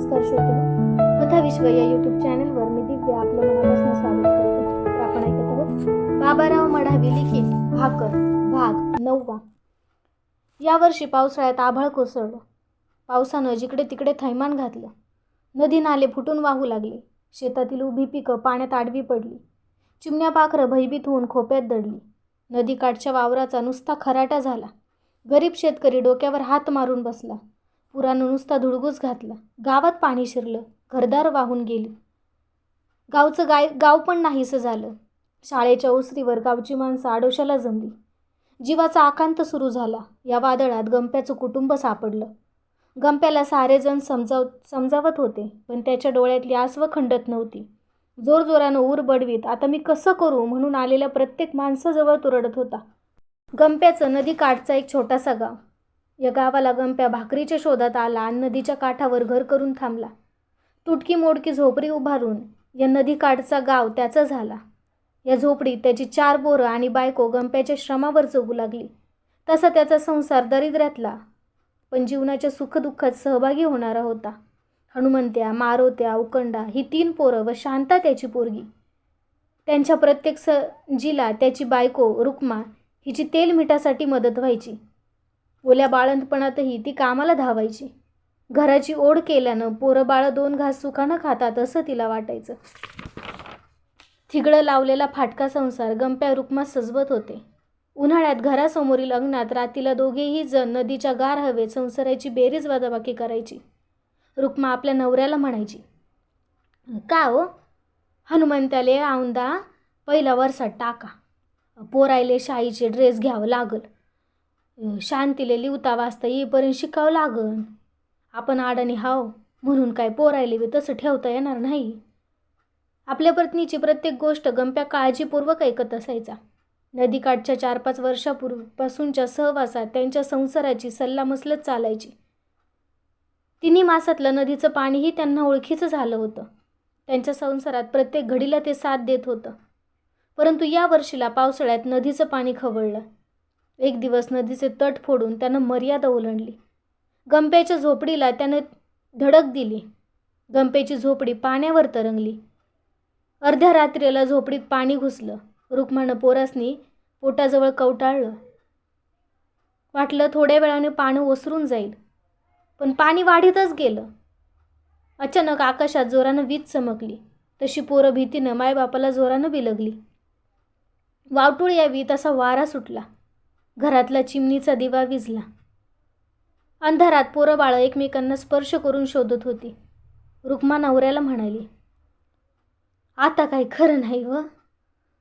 नमस्कार श्रोते, कथा विश्व या यूट्यूब चॅनलवर मी दिव्या आपलं मनापासून स्वागत करते. तर आपण ऐकत आहोत बाबाराव मढावी लिखित भाकर भाग 9. यावर्षी पावसाळ्यात आभाळ कोसळलं. पावसानं जिकडे तिकडे थैमान घातलं. नदी नाले फुटून वाहू लागले. शेतातील उभी पिकं पाण्यात आडवी पडली. चिमण्या पाखरं भयभीत होऊन खोप्यात दडली. नदीकाठच्या वावराचा नुसता खराटा झाला. गरीब शेतकरी डोक्यावर हात मारून बसला. पुरानं नुसता धुडगूस घातला. गावात पाणी शिरलं. घरदार वाहून गेली. गाव पण नाहीसं झालं. शाळेच्या ओसरीवर गावची माणसं आडोशाला जमली. जीवाचा आकांत सुरू झाला. या वादळात गंप्याचं कुटुंब सापडलं. गंप्याला सारेजण समजावत होते, पण त्याच्या डोळ्यातली आसवं खंडत नव्हती. जोरजोरानं ऊर बडवीत आता मी कसं करू म्हणून आलेल्या प्रत्येक माणसाजवळ तो रडत होता. गंप्याचं नदीकाठचा एक छोटासा गाव. या गावाला गंप्या भाकरीच्या शोधात आला आणि नदीच्या काठावर घर करून थांबला. तुटकी मोडकी झोपडी उभारून या नदीकाठचा गाव त्याचा झाला. या झोपडीत त्याची 4 पोरं आणि बायको गंप्याच्या श्रमावर जगू लागली. तसा त्याचा संसार दरिद्र्यातला, पण जीवनाच्या सुखदुःखात सहभागी होणारा होता. हनुमंत्या, मारोत्या, उकंडा ही 3 पोरं व शांता त्याची पोरगी. त्यांच्या प्रत्येक सजीला त्याची बायको रुक्मा हिची तेल मिठासाठी मदत व्हायची. ओल्या बाळंतपणातही ती कामाला धावायची. घराची ओढ केल्यानं पोरं बाळं 2 घास सुखानं खातात असं तिला वाटायचं. थिगडं लावलेला फाटका संसार गंप्या रुक्मा सजवत होते. उन्हाळ्यात घरासमोरील अंगणात रातीला दोघेही जण नदीच्या गार हवेत संसाराची बेरीज वजाबाकी करायची. रुक्मा आपल्या नवऱ्याला म्हणायची, का हो हनुमंत्याले औंदा पहिला वर्षात टाका. पोरायले शाळेचे ड्रेस घ्यावं लागल. शांतीले लिवता वाचता येईपर्यंत शिकावं लागन. आपण आडानी हाव म्हणून काय पोरायले बी तसं ठेवता येणार नाही. आपल्या पत्नीची प्रत्येक गोष्ट गंप्या काळजीपूर्वक ऐकत असायचा. नदीकाठच्या 4-5 वर्षापूर्वीपासूनच्या सहवासात त्यांच्या संसाराची सल्लामसलत चालायची. 3 मासातलं नदीचं पाणीही त्यांना ओळखीचं झालं होतं. त्यांच्या संसारात प्रत्येक घडीला ते साथ देत होतं. परंतु या वर्षीला पावसाळ्यात नदीचं पाणी खवळलं. एक दिवस नदीचे तट फोडून त्यानं मर्यादा ओलांडली. गंप्याच्या झोपडीला त्यानं धडक दिली. गंप्याची झोपडी पाण्यावर तरंगली. अर्ध्या रात्रीला झोपडीत पाणी घुसलं. रुक्मानं पोरासनी पोटाजवळ कवटाळलं. वाटलं थोड्या वेळाने पाणी ओसरून जाईल, पण पाणी वाढीतच गेलं. अचानक आकाशात जोरानं वीज चमकली. तशी पोरं भीतीनं मायबापाला जोरानं बिलगली. वावटूळ यावी तसा वारा सुटला. घरातला चिमणीचा दिवा विझला. अंधारात पोरं बाळं एकमेकांना स्पर्श करून शोधत होती. रुक्मा नवऱ्याला म्हणाली, आता काही खरं नाही व.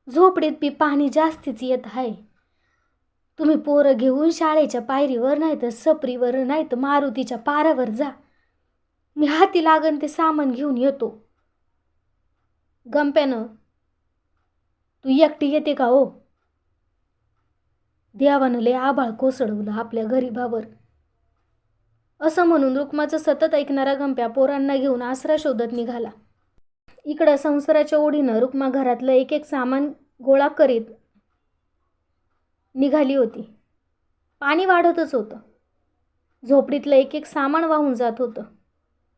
झोपडीत बी पाणी जास्तीच येत आहे. तुम्ही पोरं घेऊन शाळेच्या पायरीवर नाही तर सपरीवर नाही तर मारुतीच्या पारावर जा. मी हाती लागन ते सामान घेऊन येतो. गंप्यानं, तू एकटी येते का हो? देवानं लय आभाळ कोसळवलं आपल्या गरीबावर. असं म्हणून रुक्माचं सतत ऐकणारा गंप्या पोरांना घेऊन आसरा शोधत निघाला. इकडं संसाराच्या ओढीनं रुक्मा घरातलं एक एक सामान गोळा करीत निघाली होती. पाणी वाढतच होतं. झोपडीतलं एक एक सामान वाहून जात होतं.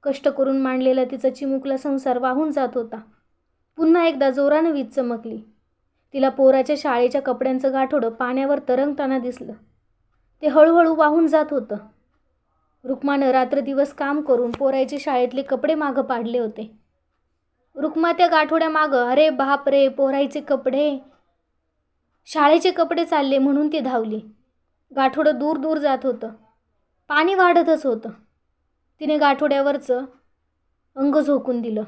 कष्ट करून मांडलेला तिचा चिमुकला संसार वाहून जात होता. पुन्हा एकदा जोरानं वीज चमकली. तिला पोराच्या शाळेच्या कपड्यांचं गाठोडं पाण्यावर तरंगताना दिसलं. ते हळूहळू वाहून जात होतं. रुक्मानं रात्रदिवस काम करून पोरायचे शाळेतले कपडे मागं पाडले होते. रुक्मा त्या गाठोड्या मागं, अरे बाप रे, पोरायचे कपडे, शाळेचे कपडे चालले म्हणून ती धावली. गाठोडं दूर दूर जात होतं. पाणी वाढतच होतं. तिने गाठोड्यावरचं अंग झोकून दिलं.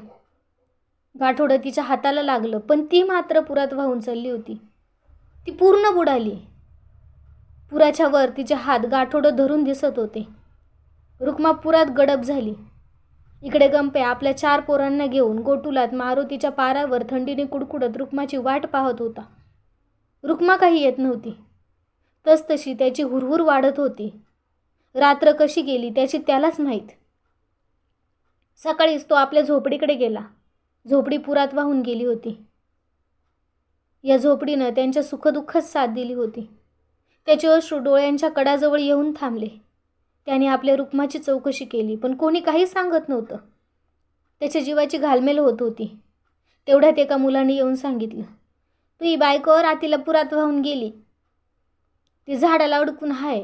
गाठोडं तिच्या हाताला लागलं, पण ती मात्र पुरात वाहून चालली होती. ती पूर्ण बुडाली. पुराच्या वर तिचे हात गाठोडं धरून दिसत होते. रुक्मा पुरात गडप झाली. इकडे गंप्या आपल्या 4 पोरांना घेऊन गोटुलात मारुतीच्या पारावर थंडीने कुडकुडत रुक्माची वाट पाहत होता. रुक्मा काही येत नव्हती. तसतशी त्याची हुरहुर वाढत होती. रात्र कशी गेली त्याची त्यालाच माहीत. सकाळीच तो आपल्या झोपडीकडे गेला. झोपडी पुरात वाहून गेली होती. या झोपडीनं त्यांच्या सुखदुःखात साथ दिली होती. त्याचे अश्रू डोळ्यांच्या कडाजवळ येऊन थांबले. त्याने आपल्या रुक्माची चौकशी केली, पण कोणी काही सांगत नव्हतं. त्याच्या जीवाची घालमेल होत होती. तेवढ्यात एका मुलाने येऊन सांगितलं, तुझी बायको रातीला पुरात वाहून गेली, ती झाडाला अडकून आहे.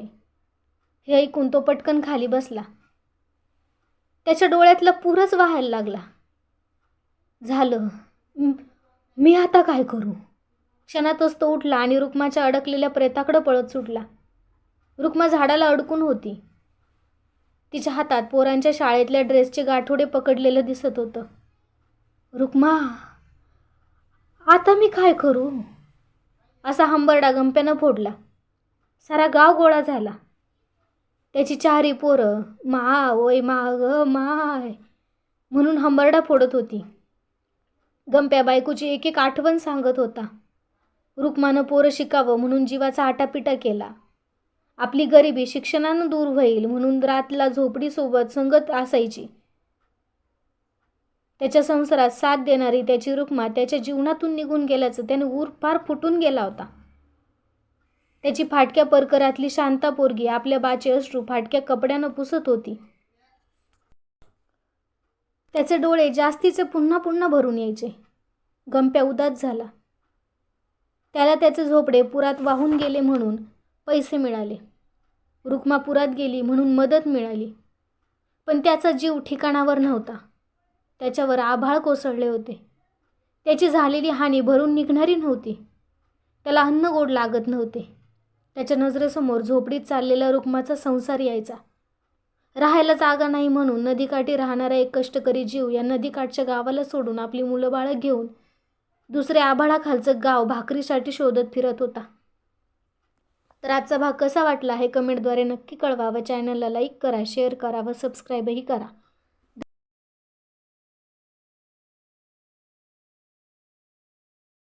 हे ऐकून तो पटकन खाली बसला. त्याच्या डोळ्यातला पूरच वाहायला लागला. झालं, मी आता काय करू? क्षणातच तो उठला आणि रुक्माच्या अडकलेल्या प्रेताकडे पळत सुटला. रुक्मा झाडाला अडकून होती. तिच्या हातात पोरांच्या शाळेतल्या ड्रेसचे गाठोडे पकडलेलं दिसत होतं. रुक्मा, आता मी काय करू? असा हंबरडा गंप्यानं फोडला. सारा गाव गोळा झाला. त्याची चारी पोरं मा ओय माग माय म्हणून हंबरडा फोडत होती. गंप्या बायकोची एक एक आठवण सांगत होता. रुक्मानं पोरं शिकावं म्हणून जीवाचा आटापिटा केला. आपली गरिबी शिक्षणानं दूर होईल म्हणून रातला झोपडीसोबत संगत असायची. त्याच्या संसारात साथ देणारी त्याची रुक्मा त्याच्या जीवनातून निघून गेल्याचं त्याने ऊर पार फुटून गेला होता. त्याची फाटक्या परकरातली शांता पोरगी आपल्या बाचे अश्रू फाटक्या कपड्यानं पुसत होती. त्याचे डोळे जास्तीचे पुन्हा पुन्हा भरून यायचे. गंप्या उदास झाला. त्याला त्याचे झोपडे पुरात वाहून गेले म्हणून पैसे मिळाले. रुक्मा पुरात गेली म्हणून मदत मिळाली. पण त्याचा जीव ठिकाणावर नव्हता. त्याच्यावर आभाळ कोसळले होते. त्याची झालेली हानी भरून निघणारी नव्हती. त्याला अन्न गोड लागत नव्हते. त्याच्या नजरेसमोर झोपडीत चाललेला रुक्माचा संसार यायचा. राहायला जागा नाही म्हणून नदीकाठी राहणारा एक कष्टकरी जीव या नदीकाठच्या गावाला सोडून आपली मुलं बाळं घेऊन दुसरे आभाळाखालचं गाव भाकरीसाठी शोधत फिरत होता. तर आजचा भाग कसा वाटला हे कमेंटद्वारे नक्की कळवा व चॅनलला लाईक करा, शेअर करा व सबस्क्राईबही करा.